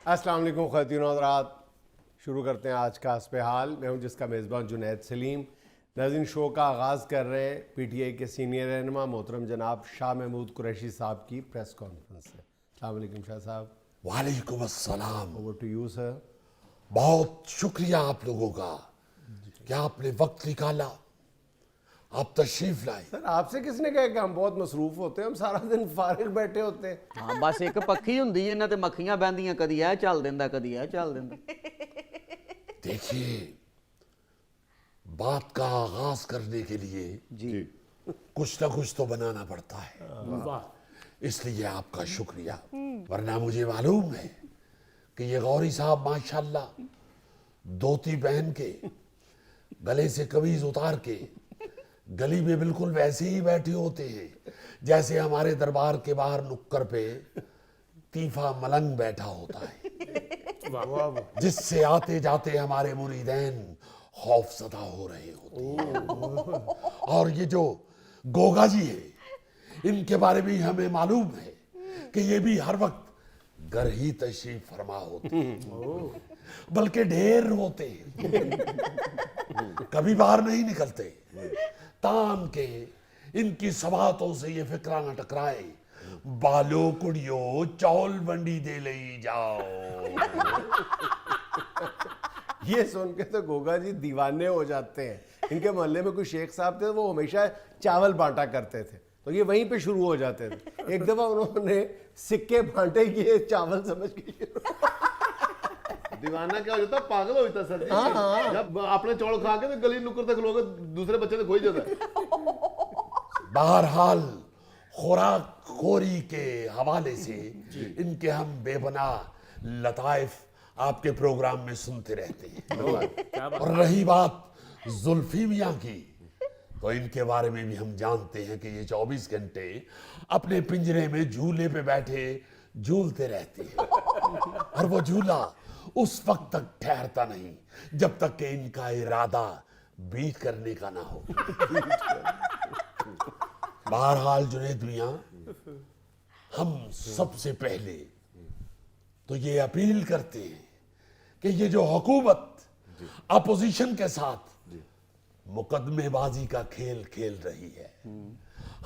السلام علیکم خواتین و حضرات، شروع کرتے ہیں آج کا حسب حال. میں ہوں جس کا میزبان جنید سلیم. ناظرین، شو کا آغاز کر رہے ہیں پی ٹی آئی کے سینئر رہنما محترم جناب شاہ محمود قریشی صاحب کی پریس کانفرنس سے. السلام علیکم شاہ صاحب. وعلیکم السلام. Over to you sir. بہت شکریہ آپ لوگوں کا کہ آپ نے وقت نکالا، آپ تشریف لائے. سر آپ سے کس نے کہا کہ ہم بہت مصروف ہوتے ہیں؟ ہم سارا دن فارغ بیٹھے ہوتے ہیں. ہاں بس ایک پکھی ہوندی ہے نا تے مکھیاں بہندیاں، کدی اے چل دیندا کدی اے چل دیندا. دیکھیے، بات کا آغاز کرنے کے لیے جی کچھ نہ کچھ تو بنانا پڑتا ہے، اس لیے آپ کا شکریہ. ورنہ مجھے معلوم ہے کہ یہ غوری صاحب ماشاءاللہ دھوتی پہن کے گلے سے قمیض اتار کے گلی میں بالکل ویسے ہی بیٹھے ہوتے ہیں جیسے ہمارے دربار کے باہر نکر پہ تیفا ملنگ بیٹھا ہوتا ہے، جس سے آتے جاتے ہمارے مریدین خوف زدہ ہو رہے ہوتے ہیں. اور یہ جو گوگا جی ہیں، ان کے بارے میں ہمیں معلوم ہے کہ یہ بھی ہر وقت گھر ہی تشریف فرما ہوتے ہیں، بلکہ ڈھیر ہوتے ہیں، کبھی باہر نہیں نکلتے تان کے ان کی سباتوں سے یہ فکرہ نہ ٹکرائے بالو کڑیو چول بنڈی دے لئی جاؤ. یہ سن کے تو گوگا جی دیوانے ہو جاتے ہیں. ان کے محلے میں کوئی شیخ صاحب تھے، وہ ہمیشہ چاول بانٹا کرتے تھے، تو یہ وہیں پہ شروع ہو جاتے تھے. ایک دفعہ انہوں نے سکے بانٹے کیے چاول سمجھ کے. دیوانہ کیا ہو جاتا ہے؟ پاگل ہو جاتا ہے سر جی. جب آپ نے چوڑ کھا کے تو گلی نکر تک لوگ دوسرے بچے نے کھوئی جاتا ہے. بہرحال خوراک خوری کے حوالے سے ان کے ہم بے پناہ لطائف آپ کے پروگرام میں سنتے رہتے ہیں. اور رہی بات زلفی میاں کی، تو ان کے بارے میں بھی ہم جانتے ہیں کہ یہ 24 گھنٹے اپنے پنجرے میں جھولے پہ بیٹھے جھولتے رہتے ہیں، اور وہ جھولا اس وقت تک ٹھہرتا نہیں جب تک کہ ان کا ارادہ بیٹ کرنے کا نہ ہو. بہرحال جنید میاں، ہم سب سے پہلے تو یہ اپیل کرتے ہیں کہ یہ جو حکومت اپوزیشن کے ساتھ مقدمے بازی کا کھیل کھیل رہی ہے،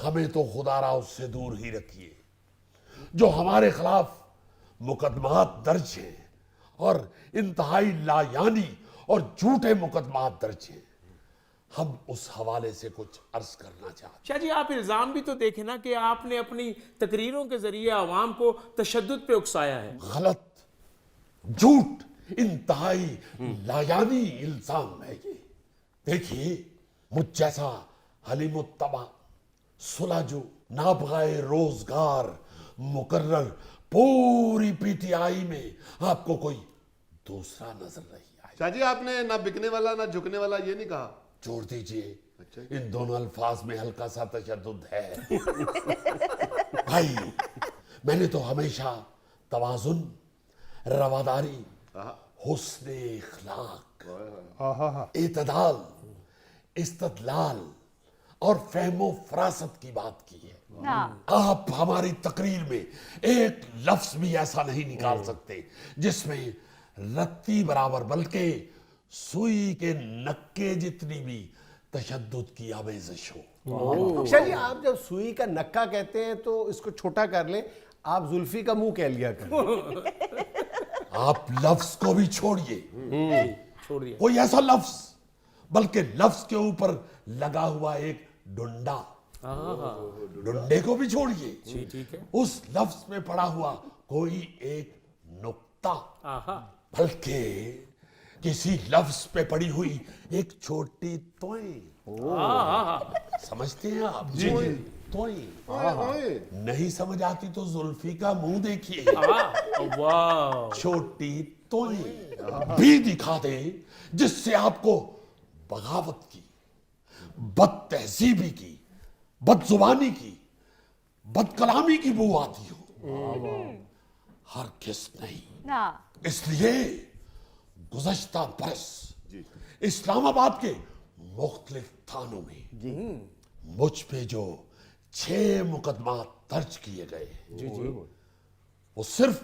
ہمیں تو خدا را اس سے دور ہی رکھیے. جو ہمارے خلاف مقدمات درج ہیں اور انتہائی لایانی اور جھوٹے مقدمات درج ہیں، ہم اس حوالے سے کچھ عرض کرنا چاہتے ہیں. شاہ جی، آپ الزام بھی تو دیکھیں نا کہ آپ نے اپنی تقریروں کے ذریعے عوام کو تشدد پہ اکسایا ہے. غلط، جھوٹ، انتہائی لایانی الزام ہے یہ. دیکھیے، مجھ جیسا حلیم الطبع سلاجو نابغہ روزگار مقرر پوری پی ٹی آئی میں آپ کو کوئی دوسرا نظر نہیں آئے. شاہ جی، آپ نے نہ بکنے والا نہ جھکنے والا یہ نہیں کہا. چھوڑ دیجئے، ان دونوں الفاظ میں ہلکا سا تشدد ہے. بھائی، میں نے تو ہمیشہ توازن، رواداری، حسن اخلاق، اعتدال، استدلال اور فہم و فراست کی بات کی ہے. آپ ہماری تقریر میں ایک لفظ بھی ایسا نہیں نکال سکتے جس میں رتی برابر بلکہ سوئی کے نکے جتنی بھی تشدد کی آمیزش ہو. شاہ جی، آپ جب سوئی کا نکا کہتے ہیں تو اس کو چھوٹا کر لیں، آپ زلفی کا منہ کہہ لیا کریں. آپ لفظ کو بھی چھوڑیے، چھوڑیے. کوئی ایسا لفظ بلکہ لفظ کے اوپر لگا ہوا ایک ڈنڈا، ڈنڈے کو بھی چھوڑیے. ٹھیک ہے. اس لفظ میں پڑا ہوا کوئی ایک نقطہ، بلکہ کسی لفظ پہ پڑی ہوئی ایک چھوٹی توئیں. سمجھتے ہیں آپ؟ جی جی، توئیں. نہیں سمجھ آتی تو زلفی کا منہ دیکھیے، چھوٹی توئیں بھی دکھا دے جس سے آپ کو بغاوت کی، بد تہذیبی کی، بد زبانی کی، بد کلامی کی بو آتی ہو. ہرگز نہیں. اس لیے گزشتہ برس اسلام آباد کے مختلف تھانوں میں مجھ پہ جو 6 مقدمات درج کیے گئے وہ صرف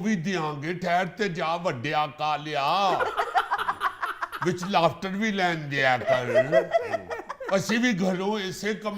ਵੀ ਦਿਆਂਗੇ ਠਹਿਰ ਤੇ ਜਾ ਵੱਡਿਆ ਕਾਲਿਆ ਵਿੱਚ ਲਾਫਟਰ ਵੀ ਲੈਣ ਦਿਆ ਕਰ। ਅਸੀਂ ਵੀ ਘਰੋਂ ਇਸੇ ਕੰਮ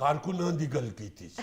ਕਾਰਕੁਨਾਂ ਦੀ ਗੱਲ ਕੀਤੀ ਸੀ।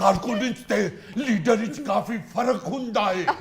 ਕਾਰਕੁਨ ਤੇ ਲੀਡਰ ਵਿੱਚ ਕਾਫੀ ਫਰਕ ਹੁੰਦਾ ਹੈ।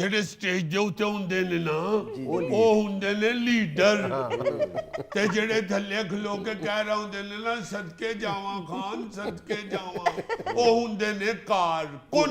ਜਿਹੜੇ ਸਟੇਜ ਦੇ ਉੱਤੇ ਹੁੰਦੇ ਨੇ ਨਾ ਉਹ ਹੁੰਦੇ ਨੇ ਲੀਡਰ ਤੇ ਜਿਹੜੇ ਥੱਲੇ ਖਲੋ ਕੇ ਕਹਿ ਰਹੇ ਹੁੰਦੇ ਨੇ ਨਾ ਸਦਕੇ ਜਾਵਾਂ ਖਾਨ ਸਦਕੇ ਜਾਵਾਂ ਉਹ ਹੁੰਦੇ ਨੇ ਕਾਰਕੁਨ।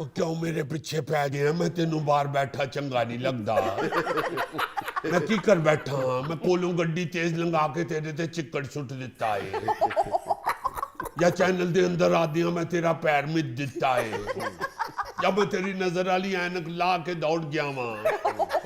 ਉਹ ਕਿਉਂ ਮੇਰੇ ਪਿੱਛੇ ਪੈ ਗਿਆ? ਮੈਂ ਤੈਨੂੰ ਬਾਹਰ ਬੈਠਾ ਚੰਗਾ ਨਹੀਂ ਲੱਗਦਾ। ਮੈਂ ਕੀ ਕਰ ਬੈਠਾ ਹਾਂ? ਮੈਂ ਕੋਲੋਂ ਗੱਡੀ ਤੇਜ਼ ਲੰਘਾ ਕੇ ਤੇਰੇ ਤੇ ਚਿੱਕੜ ਸੁੱਟ ਦਿੱਤਾ ਏ, ਜਾਂ ਚੈਨਲ ਦੇ ਅੰਦਰ ਆਦਿਆਂ ਮੈਂ ਤੇਰਾ ਪੈਰ ਮਿੱਧ ਦਿੱਤਾ ਏ, ਜਾਂ ਮੈਂ ਤੇਰੀ ਨਜ਼ਰ ਵਾਲੀ ਐਨਕ ਲਾ ਕੇ ਦੌੜ ਗਿਆ ਵਾਂ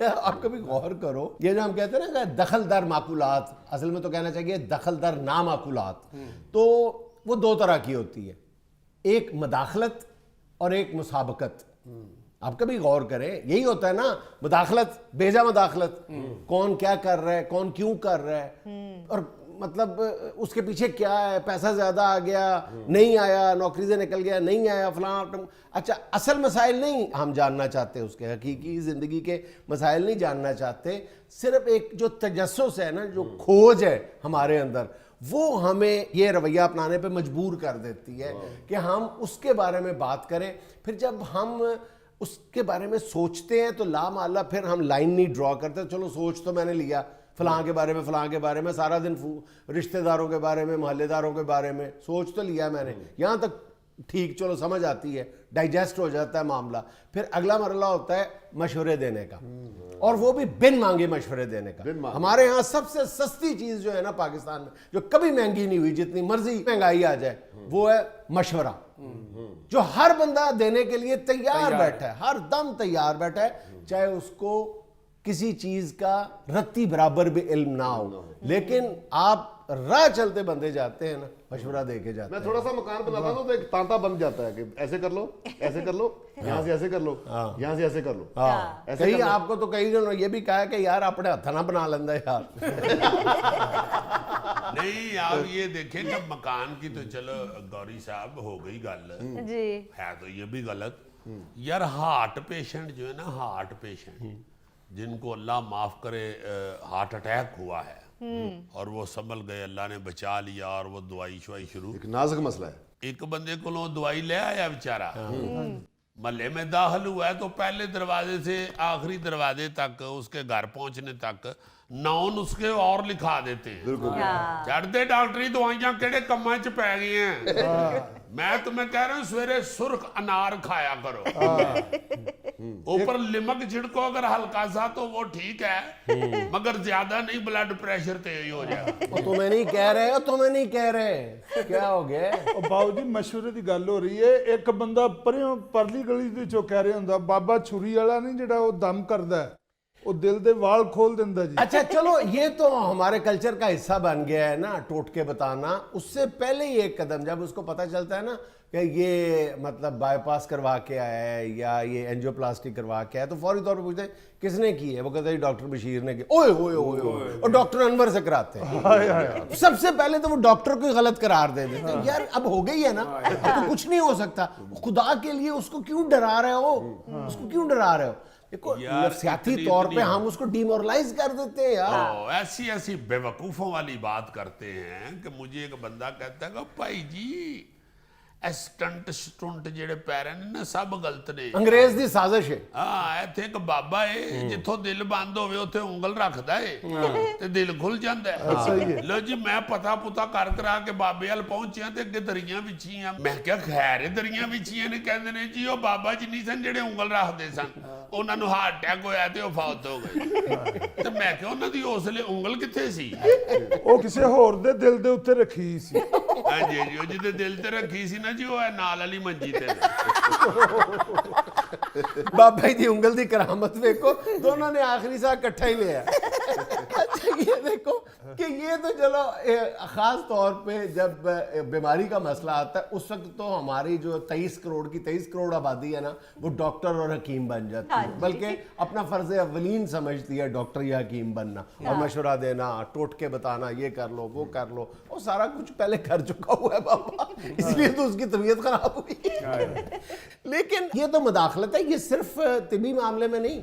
آپ کبھی غور کرو، یہ جو ہم کہتے ہیں نا کہ دخل در معقولات، اصل میں تو کہنا چاہیے دخل در نامعقولات، تو وہ دو طرح کی ہوتی ہے، ایک مداخلت اور ایک مسابقت. آپ کبھی غور کریں، یہی ہوتا ہے نا مداخلت، بیجا مداخلت، کون کیا کر رہا ہے، کون کیوں کر رہا ہے، اور مطلب اس کے پیچھے کیا ہے، پیسہ زیادہ آ گیا نہیں آیا، نوکری سے نکل گیا نہیں آیا، فلاں. اچھا اصل مسائل نہیں ہم جاننا چاہتے، اس کے حقیقی زندگی کے مسائل نہیں جاننا چاہتے، صرف ایک جو تجسس ہے نا، جو کھوج ہے ہمارے اندر، وہ ہمیں یہ رویہ اپنانے پہ مجبور کر دیتی ہے کہ ہم اس کے بارے میں بات کریں. پھر جب ہم اس کے بارے میں سوچتے ہیں تو لا محالہ پھر ہم لائن نہیں ڈرا کرتے، چلو سوچ تو میں نے لیا فلاں کے بارے میں، فلاں کے بارے میں، سارا دن رشتہ داروں کے بارے میں، محلے داروں کے بارے میں سوچ تو لیا میں نے، یہاں تک ٹھیک، چلو سمجھ آتی ہے، ڈائجسٹ ہو جاتا ہے معاملہ. پھر اگلا مرحلہ ہوتا ہے مشورے دینے کا، اور وہ بھی بن مانگے مشورے دینے کا. ہمارے ہاں سب سے سستی چیز جو ہے نا پاکستان میں، جو کبھی مہنگی نہیں ہوئی، جتنی مرضی مہنگائی آ جائے، وہ ہے مشورہ، جو ہر بندہ دینے کے لیے تیار بیٹھا ہے، ہر دم تیار بیٹھا ہے، چاہے اس کو کسی چیز کا رتی برابر بھی علم نہ ہو، لیکن آپ راہ چلتے بندے جاتے ہیں نا مشورہ دے کے جاتے میں ہیں. تھوڑا سا مکان بناتا ہوں تو ایک تانتا بن جاتا ہے کہ ایسے کر لو، ایسے کر لو، یہاں سے ایسے کر لو، یہاں سے ایسے کر لو. کئی آپ کو تو کئی جنہوں نے یہ بھی کہا کہ یار اپنے ہاتھ نہ بنا لینا یار. نہیں آپ یہ دیکھیں کہ مکان کی تو چلو گوری صاحب ہو گئی گل جی ہے، تو یہ بھی غلط یار. ہارٹ پیشنٹ جو ہے نا، ہارٹ پیشنٹ جن کو اللہ معاف کرے ہارٹ اٹیک ہوا ہے اور وہ سنبھل گئے، اللہ نے بچا لیا، اور وہ دوائی شوائی شروع، ایک نازک مسئلہ ہے. ایک بندے کو دوائی لے آیا بیچارہ، محلے میں داخل ہوا ہے تو پہلے دروازے سے آخری دروازے تک اس کے گھر پہنچنے تک ناؤن اس کے اور لکھا دیتے ہیں. چڑھتے ڈاکٹری دوائیاں کیڑے کماں چ پی گئی ہیں. میں تمہیں کہہ رہا ہوں سویرے سرخ انار کھایا کرو، اوپر لمک چھڑکو اگر ہلکا سا تو وہ ٹھیک ہے، مگر زیادہ نہیں، بلڈ پریشر تیز ہو جائے گا. تمہیں نہیں کہہ رہے، تمہیں نہیں کہہ رہے، کیا ہو گیا؟ باؤ جی مشورے دی گل ہو رہی ہے، ایک بندہ پریوں پرلی گلی دے چوں کہہ رہا ہوندا بابا چھری والا نہیں جڑا وہ دم کردا ہے، وہ دل دے وال کھول دیندا جی. اچھا چلو یہ تو ہمارے کلچر کا حصہ بن گیا ہے نا، ٹوٹکے بتانا. اس سے پہلے ہی ایک قدم، جب اس کو پتہ چلتا ہے نا کہ یہ مطلب بائی پاس کروا کے آیا ہے یا یہ اینجیو پلاسٹی کروا کے آیا، تو فوری طور پہ پوچھتے ہیں کس نے کی ہے، وہ کہتے ہیں ڈاکٹر بشیر نے کی. اوئے ہوئے ہوئے ہوئے، اور ڈاکٹر انور سے کراتے ہیں. سب سے پہلے تو وہ ڈاکٹر کو غلط قرار دے دیتے ہیں. یار اب ہو گئی ہے نا، اب تو کچھ نہیں ہو سکتا، خدا کے لیے اس کو کیوں ڈرا رہے ہو، اس کو کیوں ڈرا رہے ہو؟ دیکھو نفسیاتی طور پہ ہم اس کو ڈیمورلائز کر دیتے ہیں یار. ایسی ایسی بے وقوفوں والی بات کرتے ہیں کہ مجھے ایک بندہ کہتا ہے کہ بھائی جی اسٹنٹ سٹنٹ جڑے پیرے نے نا سب غلط نے. انگریز دی سازش ہے. ہاں ایتھے ایک بابا ہے جتھوں دل بند ہوئے اوتھے انگل رکھدا ہے تے دل کھل جاندا ہے. لو جی میں پتا پتا کر کرا کے بابے وال پہنچیا تے اگے دریاں وچھیاں. میں کہیا خیر دریاں وچھیاں نے کہندے نے جی او بابا جی نہیں سن جڑے انگل رکھدے سن، انہاں نو ہارٹ اٹیک ہویا تے او فوت ہو گئے. تے میں کہیا انہاں دی اس لیے انگل کتھے سی؟ وہ کسے ہور دے دل دے اوتے رکھی سی. ہاں جی جی، او جے دل تے رکھی سی نا جی وہ نال والی منجی تے. بابا جی انگل دی کرامت دیکھو، دونوں نے آخری سا کٹھا ہی لیا. یہ دیکھو کہ یہ تو چلو خاص طور پہ جب بیماری کا مسئلہ آتا ہے اس وقت تو ہماری جو 23 کروڑ آبادی ہے نا وہ ڈاکٹر اور حکیم بن جاتی ہے، بلکہ اپنا فرض اولین سمجھتی ہے ڈاکٹر یا حکیم بننا اور مشورہ دینا، ٹوٹکے بتانا، یہ کر لو وہ کر لو. وہ سارا کچھ پہلے کر چکا ہوا ہے بابا، اس لیے تو اس کی طبیعت خراب ہوئی. لیکن یہ تو مداخلت ہے، یہ صرف طبی معاملے میں نہیں،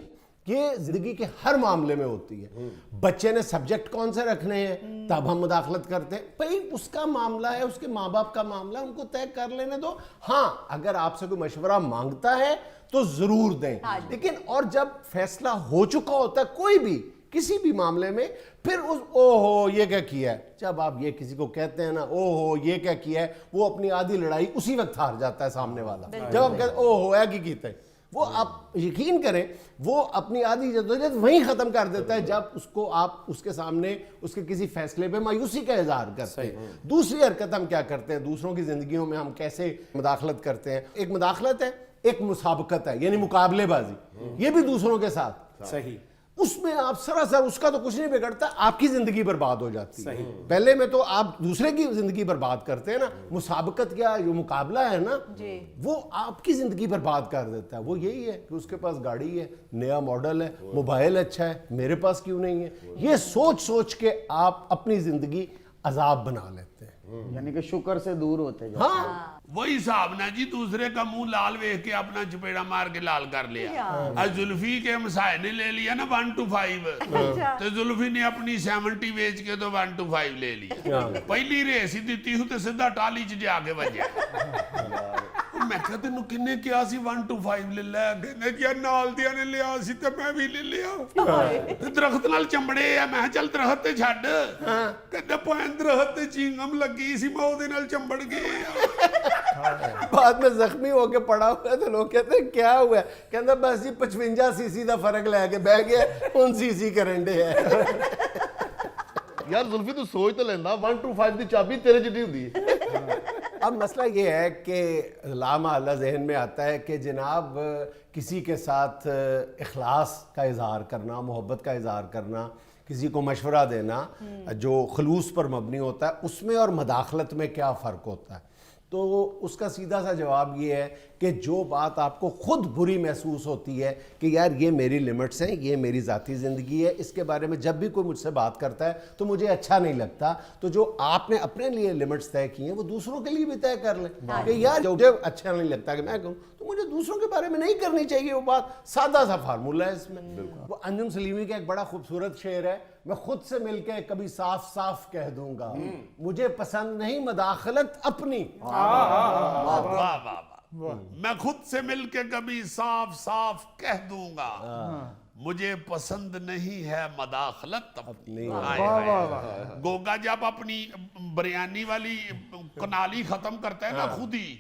یہ زندگی کے ہر معاملے میں ہوتی ہے. بچے نے سبجیکٹ کون سے رکھنے ہیں تب ہم مداخلت کرتے ہیں. بھائی اس کا معاملہ ہے، اس کے ماں باپ کا معاملہ، ان کو طے کر لینے دو. ہاں اگر آپ سے کوئی مشورہ مانگتا ہے تو ضرور دیں، لیکن اور جب فیصلہ ہو چکا ہوتا ہے کوئی بھی کسی بھی معاملے میں، پھر اس او ہو یہ کیا کیا ہے، جب آپ یہ کسی کو کہتے ہیں نا او ہو یہ کیا کیا ہے، وہ اپنی آدھی لڑائی اسی وقت ہار جاتا ہے سامنے والا. جب آپ کہتے ہیں او ہو ہے کی کیتے، وہ آپ یقین کریں وہ اپنی آدھی جدوجہد وہیں ختم کر دیتا ہے جب اس کو آپ اس کے سامنے اس کے کسی فیصلے پہ مایوسی کا اظہار کرتے ہیں. دوسری حرکت ہم کیا کرتے ہیں، دوسروں کی زندگیوں میں ہم کیسے مداخلت کرتے ہیں. ایک مداخلت ہے، ایک مسابقت ہے، یعنی مقابلے بازی، یہ بھی دوسروں کے ساتھ. صحیح. اس میں آپ سراسر اس کا تو کچھ نہیں بگڑتا, آپ کی زندگی برباد ہو جاتی ہے. پہلے میں تو آپ دوسرے کی زندگی برباد کرتے ہیں نا, مسابقت کیا جو مقابلہ ہے نا وہ آپ کی زندگی برباد کر دیتا ہے. وہ یہی ہے کہ اس کے پاس گاڑی ہے, نیا ماڈل ہے, موبائل اچھا ہے, میرے پاس کیوں نہیں ہے. یہ سوچ سوچ کے آپ اپنی زندگی عذاب بنا لیتے ہیں. یعنی کہ شکر سے دور ہوتے جاتے. ہاں وہی صاحب نا جی, دوسرے کا منہ لال ویکھ کے اپنا چپیڑا مار کے لال کر لیا. اور زلفی کے مسائل نے لے لیا نا 1 to 5, تو زلفی نے اپنی 70 بیچ کے تو 1 to 5 لے لیا. پہلی ریس ہی دیتی ہوں تو سیدھا ٹالی چ جا کے بجیا. میں کہا تینوں کنے کیا سی 1 to 5 لے لیا, کہنے کیا نال دیا نے لیا سی تے میں بھی لے لیا. درخت نال چمڑے ہے, میں چل درخت تے چھڈ, کہنے پوائن درخت تے چینگم لگی سی, میں او دے نال چمبڑ گیا. بعد میں زخمی ہو کے پڑا ہوا ہے تو لوگ کہتے ہیں کیا ہوا ہے, کہتا بس یہ 55 cc دا فرق لے کے بہ گیا, ان cc کرنڈے ہے. یار زلفی تو سوچ تو لینا 1 to 5 دی چابی تیرے جتنی ہوندی ہے. اب مسئلہ یہ ہے کہ لامحالہ ذہن میں آتا ہے کہ جناب کسی کے ساتھ اخلاص کا اظہار کرنا, محبت کا اظہار کرنا, کسی کو مشورہ دینا جو خلوص پر مبنی ہوتا ہے, اس میں اور مداخلت میں کیا فرق ہوتا ہے. تو اس کا سیدھا سا جواب یہ ہے کہ جو بات آپ کو خود بری محسوس ہوتی ہے کہ یار یہ میری لیمٹس ہیں, یہ میری ذاتی زندگی ہے, اس کے بارے میں جب بھی کوئی مجھ سے بات کرتا ہے تو مجھے اچھا نہیں لگتا, تو جو آپ نے اپنے لیے لیمٹس طے کی ہیں وہ دوسروں کے لیے بھی طے کر لیں کہ یار جو مجھے اچھا نہیں لگتا کہ میں کہوں تو مجھے دوسروں کے بارے میں نہیں کرنی چاہیے. وہ بات سادہ سا فارمولہ ہے اس میں. وہ انجم سلیمی کا ایک بڑا خوبصورت شعر ہے, میں خود سے مل کے کبھی صاف صاف کہہ دوں گا, مجھے پسند نہیں مداخلت اپنی. واہ واہ واہ. میں خود سے مل کے کبھی صاف صاف کہہ دوں گا, مجھے پسند نہیں ہے مداخلت اپنی. گوگا جب اپنی بریانی والی کنالی ختم کرتا ہے نا خود ہی,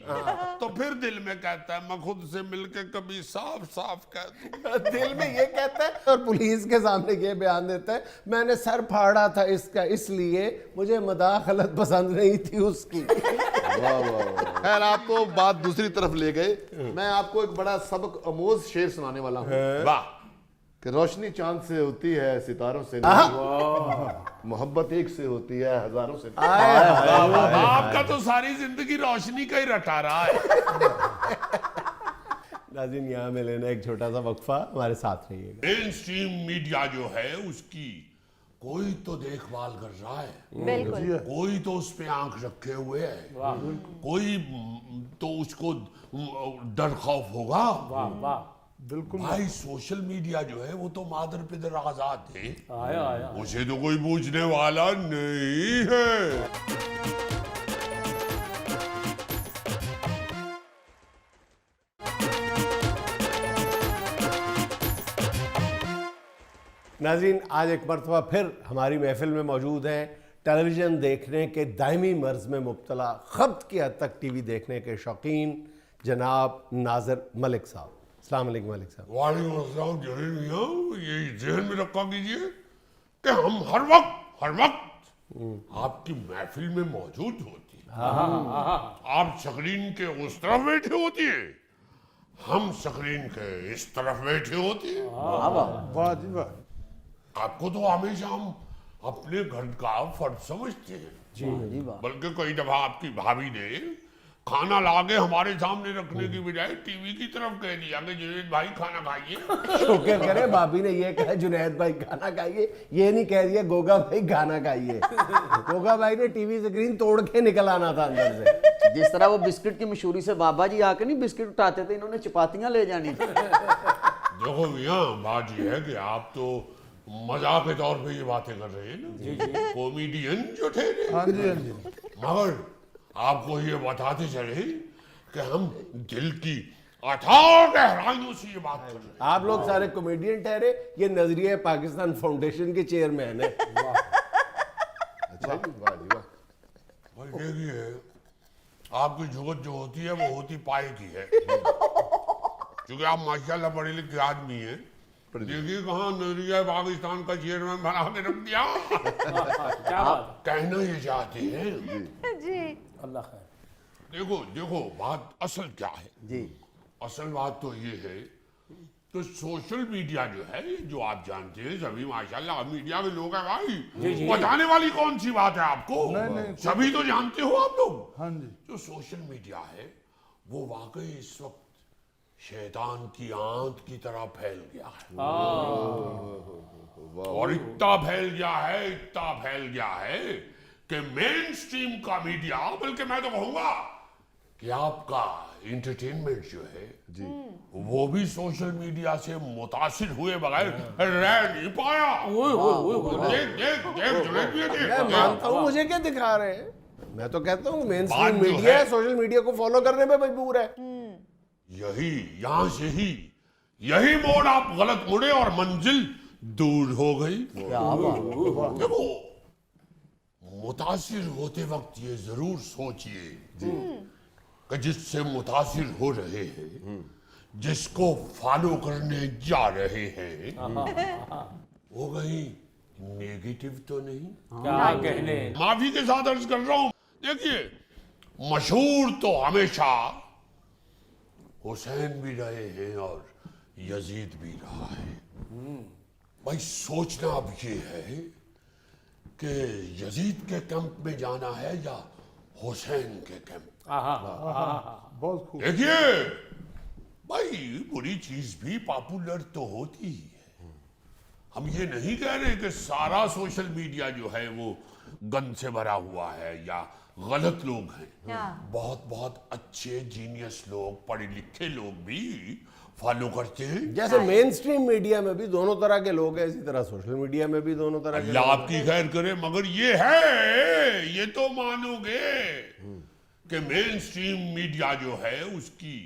تو پھر دل میں کہتا ہے میں خود سے مل کے کبھی صاف صاف کہہ دوں. دل میں یہ کہتا ہے اور پولیس کے سامنے یہ بیان دیتا ہے میں نے سر پھاڑا تھا اس کا اس لیے مجھے مداخلت پسند نہیں تھی اس کی. خیر آپ تو بات دوسری طرف لے گئے. میں آپ کو ایک بڑا سبق آموز شعر سنانے والا ہوں. واہ. کہ روشنی چاند سے ہوتی ہے ستاروں سے نہیں, محبت ایک سے ہوتی ہے ہزاروں سے نہیں. آپ کا تو ساری زندگی روشنی کا ہی رٹا رہا ہے. ناظرین یہاں میں لینا ایک چھوٹا سا وقفہ, ہمارے ساتھ رہیے گا. مین اسٹریم میڈیا جو ہے اس کی کوئی تو دیکھ بھال کر رہا ہے, بالکل کوئی تو اس پہ آنکھ رکھے ہوئے ہے, کوئی تو اس کو ڈر خوف ہوگا. بالکل بھائی سوشل میڈیا جو ہے وہ تو مادر پدر آزاد ہے, اسے تو کوئی پوچھنے والا نہیں ہے. ناظرین آج ایک مرتبہ پھر ہماری محفل میں موجود ہیں ٹیلی ویژن دیکھنے کے دائمی مرض میں مبتلا, خبط کی حد تک ٹی وی دیکھنے کے شوقین جناب ناظر ملک صاحب. السلام علیکم ملک صاحب. وعلیکم السلام. جنید میاں یہ ذہن میں رکھا کیجئے کہ ہم ہر وقت آپ کی محفل میں موجود ہوتی ہیں. آپ سکرین کے اس طرف بیٹھے ہوتی ہیں, ہم سکرین کے اس طرف بیٹھے ہوتی ہیں. واہ جی واہ. آپ کو تو ہمیشہ ہم اپنے گھر کا فرد سمجھتے ہیں, بلکہ کئی دفعہ آپ کی بھابھی نے کھانا لاگے ہمارے سامنے رکھنے کی بجائے ٹی وی کی طرف کہہ دیا کہ جنید بھائی کھانا کھائیے. شکر کرے بھابھی نے یہ کہا جنید بھائی کھانا کھائیے, یہ نہیں کہہ دیا گوگا بھائی کھانا کھائیے. گوگا بھائی نے ٹی وی اسکرین توڑ کے نکل آنا تھا اندر سے. جس طرح وہ بسکٹ کی مشہوری سے بابا جی آ کے نہیں بسکٹ اٹھاتے تھے, انہوں نے چپاتیاں لے جانی تھی. دیکھو میاں بات یہ ہے کہ آپ تو مزاق کے طور پہ یہ باتیں کر رہے ہیں نا, کومیڈین جو ٹھہرے, ہاں جی ہاں جی. مگر آپ کو یہ بتاتے چلے کہ ہم دل کی اتھاہ گہرائیوں سے یہ بات کر رہے ہیں. آپ لوگ سارے کمیڈین ٹھہرے, یہ نظریہ پاکستان فاؤنڈیشن کے چیئرمین ہیں. اچھا جی, واہ جی واہ. بھائی دیکھیے آپ کی جھگت جو ہوتی ہے وہ ہوتی پائے کی ہے, کیونکہ آپ ماشاءاللہ پڑھے لکھے آدمی ہیں. دیکھیے کہاں نظریہ پاکستان کا چیئرمین بنا کے رکھ دیا. آپ کہنا یہ چاہتے ہیں جی اللہ خیر. دیکھو بات اصل کیا ہے. اصل بات تو یہ ہے تو سوشل میڈیا جو ہے جو آپ جانتے ہیں سبھی ماشاءاللہ میڈیا میں لوگ ہیں بھائی بتانے والی کون سی بات ہے آپ کو سبھی تو جانتے ہو آپ لوگ ہاں جی جو سوشل میڈیا ہے وہ واقعی اس وقت شیطان کی آنت کی طرح پھیل گیا ہے اور اتنا پھیل گیا ہے کہ مین سٹریم کا میڈیا بلکہ میں تو کہوں گا کہ آپ کا انٹرٹینمنٹ جو ہے وہ بھی سوشل میڈیا سے متاثر ہوئے بغیر رہ نہیں پایا میں مانتا ہوں مجھے کیا دکھا رہے ہیں میں تو کہتا ہوں مین سٹریم میڈیا ہے سوشل میڈیا کو فالو کرنے پہ مجبور ہے یہاں سے ہی یہی موڑ آپ غلط مڑے اور منزل دور ہو گئی دیکھو متاثر ہوتے وقت یہ ضرور سوچئے کہ جس سے متاثر ہو رہے ہیں جس کو فالو کرنے جا رہے ہیں وہ کہیں نیگیٹو تو نہیں کیا کہنے معافی کے ساتھ عرض کر رہا ہوں دیکھیے مشہور تو ہمیشہ حسین بھی رہے ہیں اور یزید بھی رہا ہے بھائی سوچنا اب یہ ہے کہ یزید کے کیمپ میں جانا ہے یا حسین کے کیمپ بہت خوب دیکھیے بھائی بری چیز بھی پاپولر تو ہوتی ہی ہے ہم یہ نہیں کہہ رہے کہ سارا سوشل میڈیا جو ہے وہ گند سے بھرا ہوا ہے یا غلط لوگ ہیں بہت اچھے جینیس لوگ پڑھے لکھے لوگ بھی فالو کرتے ہیں جیسے مین سٹریم میڈیا میں بھی دونوں طرح کے لوگ ہیں اسی طرح سوشل میڈیا میں بھی دونوں طرح کے اللہ آپ کی خیر کرے مگر یہ تو مانو گے کہ مین سٹریم میڈیا جو ہے اس کی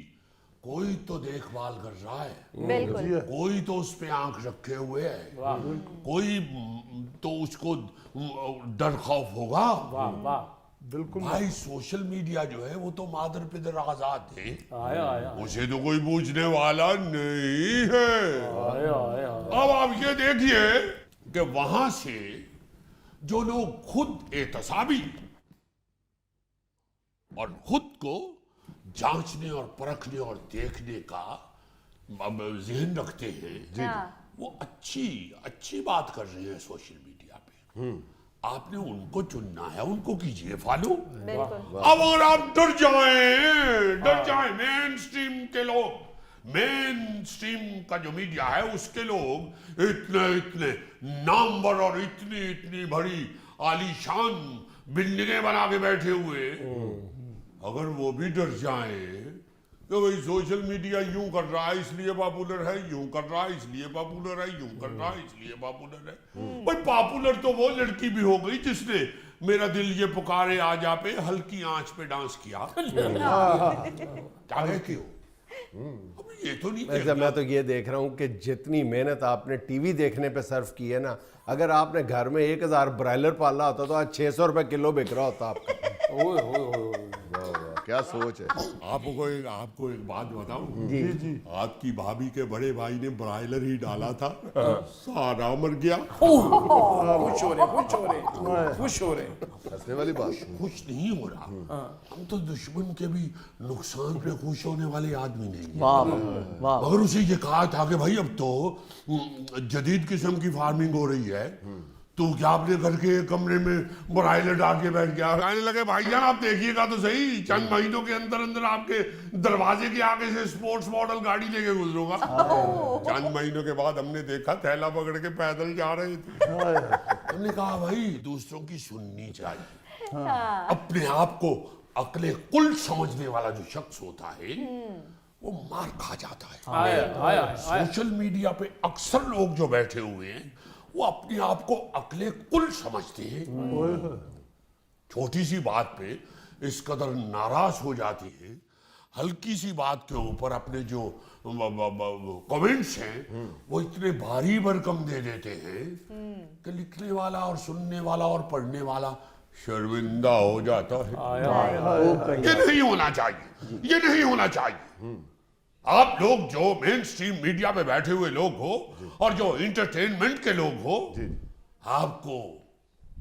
کوئی تو دیکھ بھال کر رہا ہے بالکل کوئی تو اس پہ آنکھ رکھے ہوئے ہے کوئی تو اس کو ڈر خوف ہوگا بالکل بھائی سوشل میڈیا جو ہے وہ تو مادر پدر آزاد ہے اسے تو کوئی پوچھنے والا نہیں ہے اب آپ یہ دیکھیے کہ وہاں سے جو لوگ خود احتسابی اور خود کو جانچنے اور پرکھنے اور دیکھنے کا ذہن رکھتے ہیں وہ اچھی بات کر رہے ہیں سوشل میڈیا پہ آپ نے ان کو چننا ہے ان کو کیجئے فالو اب اگر آپ ڈر جائیں مین سٹریم کے لوگ مین سٹریم کا جو میڈیا ہے اس کے لوگ اتنے نامور اور اتنی بڑی عالی شان بلڈنگیں بنا کے بیٹھے ہوئے اگر وہ بھی ڈر جائیں کہ بھئی سوشل میڈیا یوں کر رہا ہے اس لیے پاپولر ہے یوں کر رہا ہے اس لیے پاپولر ہے یوں کر رہا ہے اس لیے پاپولر ہے بھئی پاپولر تو وہ لڑکی بھی ہو گئی جس نے میرا دل یہ پکارے آجا پہ ہلکی آنچ پہ ڈانس کیا کیا کہتے ہو یہ تو نہیں میں تو یہ دیکھ رہا ہوں کہ جتنی محنت آپ نے ٹی وی دیکھنے پہ صرف کی ہے نا اگر آپ نے گھر میں 1000 برائلر پالا ہوتا تو آج 600 روپے کلو بک رہا ہوتا آپ کا کیا سوچ ہے آپ کو ایک بات بتاؤں آپ کی بھابھی کے بڑے بھائی نے برائلر ہی ڈالا تھا سارا مر گیا خوش ہو رہے ہنسنے والی بات خوش نہیں ہو رہا ہم تو دشمن کے بھی نقصان پہ خوش ہونے والے آدمی نہیں مگر اسے یہ کہا تھا کہ بھائی اب تو جدید قسم کی فارمنگ ہو رہی ہے تو کیا اپنے گھر کے کمرے میں برائلر ڈال کے بیٹھ گیا کہنے لگے بھائی جان آپ دیکھیے گا تو صحیح چند مہینوں کے اندر آپ کے دروازے کے آگے سے سپورٹس ماڈل گاڑی لے کے گزروں گا چند مہینوں کے بعد ہم نے دیکھا تھیلا پکڑ کے پیدل جا رہے تھے ہم نے کہا بھائی دوسروں کی سننی چاہیے اپنے آپ کو عقل کل سمجھنے والا جو شخص ہوتا ہے وہ مار کھا جاتا ہے سوشل میڈیا پہ اکثر لوگ جو بیٹھے ہوئے ہیں وہ اپنے آپ کو عقل کل سمجھتے ہیں چھوٹی سی بات پہ اس قدر ناراض ہو جاتی ہے ہلکی سی بات کے اوپر اپنے جو کمنٹس ہیں وہ اتنے بھاری بھرکم دے دیتے ہیں کہ لکھنے والا اور سننے والا اور پڑھنے والا شرمندہ ہو جاتا ہے یہ نہیں ہونا چاہیے آپ لوگ جو مین سٹریم میڈیا پہ بیٹھے ہوئے لوگ ہو اور جو انٹرٹینمنٹ کے لوگ ہو آپ کو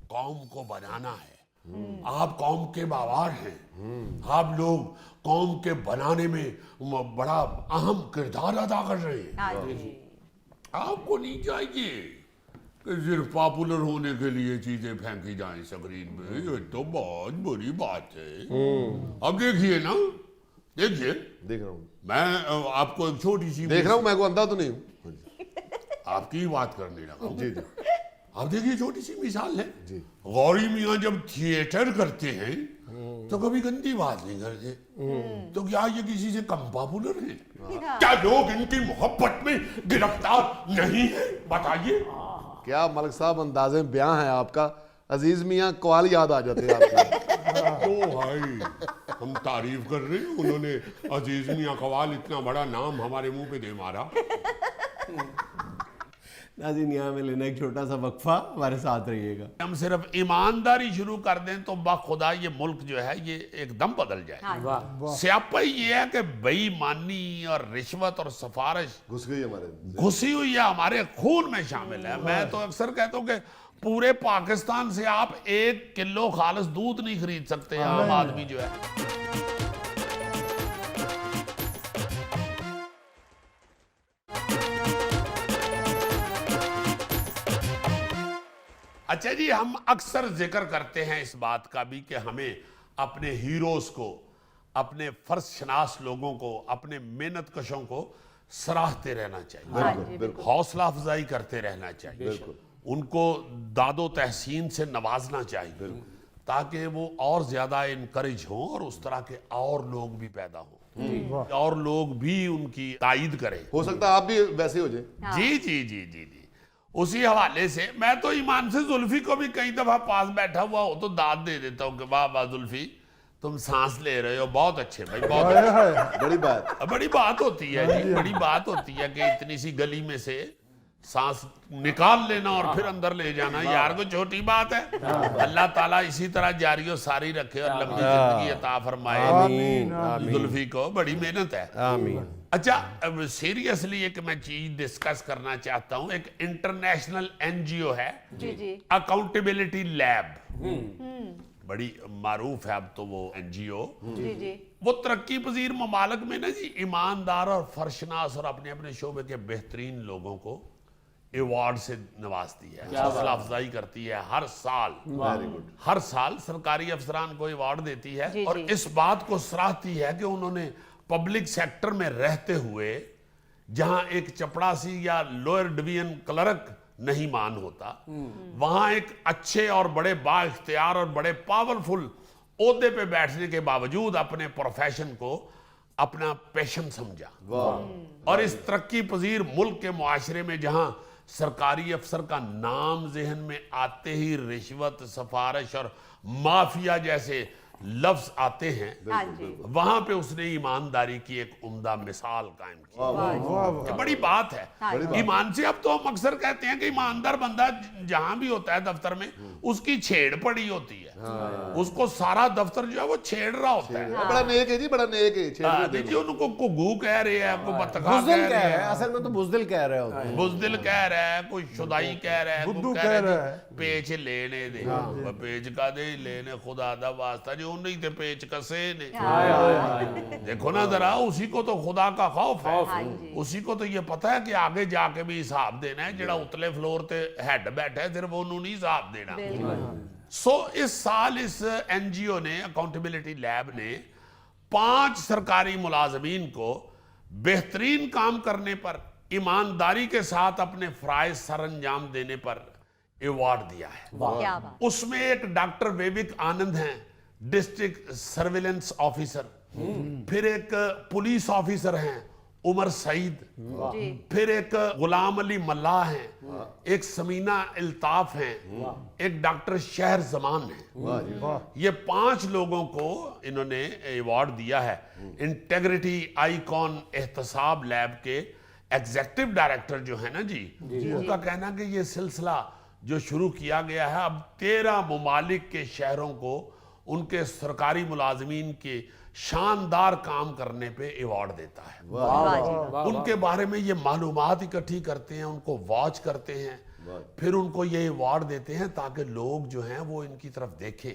قوم کو بنانا ہے آپ قوم کے باوار ہیں, آپ لوگ قوم کے بنانے میں بڑا اہم کردار ادا کر رہے ہیں. آپ کو نہیں چاہیے کہ صرف پاپولر ہونے کے لیے چیزیں پھینکی جائیں اسکرین پہ, یہ تو بہت بری بات ہے. اب دیکھیے نا, دیکھیے, دیکھ رہا ہوں, میں آپ کو ایک چھوٹی سی دیکھ رہا ہوں, میں کو اندھا تو نہیں ہوں. آپ کی بات کرنے لگا ہوں. جی جی اب دیکھیے چھوٹی سی مثال ہے, غوری میاں جب تھیٹر کرتے ہیں تو کبھی گندی بات نہیں کرتے, تو کیا یہ کسی سے کم پاپولر ہیں؟ کیا لوگ ان کی محبت میں گرفتار نہیں ہیں؟ بتائیے. کیا ملک صاحب اندازیں بیاں ہے آپ کا. عزیز میاں قوال یاد آ جاتے ہیں آپ کو. او بھائی, ہم تعریف کر رہے ہیں, انہوں نے عزیز میاں قوال اتنا بڑا نام ہمارے منہ پہ دے مارا. ناظرین یہاں میں لینا ایک چھوٹا سا وقفہ, ہمارے ساتھ رہیے گا. ہم صرف ایمانداری شروع کر دیں تو باخدا یہ ملک جو ہے یہ ایک دم بدل جائے. سیاپا یہ ہے کہ بے ایمانی اور رشوت اور سفارش گھس گئی ہمارے. گھسی ہوئی ہے, ہمارے خون میں شامل ہے. میں تو اکثر کہتا ہوں کہ پورے پاکستان سے آپ 1 کلو خالص دودھ نہیں خرید سکتے عام آدمی جو ہے. اچھا جی, ہم اکثر ذکر کرتے ہیں اس بات کا بھی کہ ہمیں اپنے ہیروز کو, اپنے فرض شناس لوگوں کو, اپنے محنت کشوں کو سراہتے رہنا چاہیے, حوصلہ افزائی کرتے رہنا چاہیے, ان کو داد و تحسین سے نوازنا چاہیے تاکہ وہ اور زیادہ انکریج ہوں اور اس طرح کے اور لوگ بھی پیدا ہوں, اور لوگ بھی ان کی تائید کریں. ہو سکتا ہے آپ بھی ویسے ہو جائیں. جی جی جی جی جی. اسی حوالے سے میں تو ایمان سے زلفی کو بھی کئی دفعہ پاس بیٹھا ہوا ہو تو داد دے دیتا ہوں کہ واہ واہ زلفی, تم سانس لے رہے ہو, بہت اچھے بھائی, بہت اچھے. بڑی بات. بڑی بات ہوتی ہے جی, بڑی بات ہوتی ہے کہ اتنی سی گلی میں سے سانس نکال لینا اور پھر اندر لے جانا, یار کو چھوٹی بات ہے. اللہ تعالیٰ اسی طرح جاری و ساری رکھے اور لمبی زندگی عطا فرمائے زلفی کو, بڑی محنت ہے. آمین. اچھا, سیریسلی ایک میں چیز ڈسکس کرنا چاہتا ہوں. ایک انٹرنیشنل این جی او ہے, اکاؤنٹیبلٹی لیب, بڑی معروف ہے اب تو وہ این جی او. وہ ترقی پذیر ممالک میں نا جی ایماندار اور فرشناس اور اپنے اپنے شعبے کے بہترین لوگوں کو ایوارڈ سے نوازتی ہے, حوصلہ افزائی کرتی ہے. ہر سال سرکاری افسران کو ایوارڈ دیتی ہے اور اس بات کو سراہتی ہے کہ انہوں نے پبلک سیکٹر میں رہتے ہوئے, جہاں ایک چپڑاسی یا لوئر ڈویژن کلرک نہیں مان ہوتا, وہاں ایک اچھے اور بڑے با اختیار اور بڑے پاورفل عہدے پہ بیٹھنے کے باوجود اپنے پروفیشن کو اپنا پیشن سمجھا. اور اس ترقی پذیر ملک کے معاشرے میں جہاں سرکاری افسر کا نام ذہن میں آتے ہی رشوت, سفارش اور مافیا جیسے لفظ آتے ہیں, وہاں پہ اس نے ایمانداری کی ایک عمدہ مثال قائم کی. یہ بڑی بات ہے. ایمان سے اب تو ہم اکثر کہتے ہیں کہ ایماندار بندہ جہاں بھی ہوتا ہے دفتر میں اس کی چھیڑ پڑی ہوتی ہے, اس کو سارا دفتر جو ہے وہ چھیڑ رہا ہوتا ہے. بڑا نیک ہے جی, بڑا نیک ہے. دیکھیے ان کو گو کہہ رہے ہیں, کوئی بتخا بزدل کہہ کہہ رہے رہے ہیں, ہیں, اصل میں تو بزدل کہہ رہے ہوتے ہیں. بزدل کہہ رہا ہے, کوئی شدائی کہہ رہا ہے, کوئی کہہ رہا ہے پیچ لینے دے, پیچ کا دے لینے خدا دا واسطہ جو نہیں تھے پیچ کسے نے. دیکھو نا ذرا, اسی کو تو خدا کا خوف ہے, اسی کو تو یہ پتہ ہے کہ آگے جا کے بھی حساب دینا ہے. جڑا اتلے فلور تے ہیڈ بیٹھا ہے صرف انہوں نہیں حساب دینا. سو اس سال اس این جی او نے, اکاؤنٹیبلٹی لیب نے 5 سرکاری ملازمین کو بہترین کام کرنے پر, ایمانداری کے ساتھ اپنے فرائض سر انجام دینے پر ایوارڈ دیا ہے. اس میں ایک ڈاکٹر ویوک آنند ہیں, ڈسٹرکٹ سرویلنس آفیسر, پھر ایک پولیس آفیسر ہیں عمر سعید, پھر ایک غلام علی ملاح ہیں, ایک سمینہ الطاف ہیں, ایک ڈاکٹر شہر زمان ہیں. یہ 5 لوگوں کو انہوں نے ایوارڈ دیا ہے. انٹیگریٹی آئیکن احتساب لیب کے ایگزیکٹو ڈائریکٹر جو ہے نا جی, ان کا کہنا کہ یہ سلسلہ جو شروع کیا گیا ہے اب 13 ممالک کے شہروں کو ان کے سرکاری ملازمین کے شاندار کام کرنے پہ ایوارڈ دیتا ہے. ان کے بارے میں یہ معلومات اکٹھی کرتے ہیں, ان کو واچ کرتے ہیں, پھر ان کو یہ ایوارڈ دیتے ہیں تاکہ لوگ جو ہیں وہ ان کی طرف دیکھیں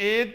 1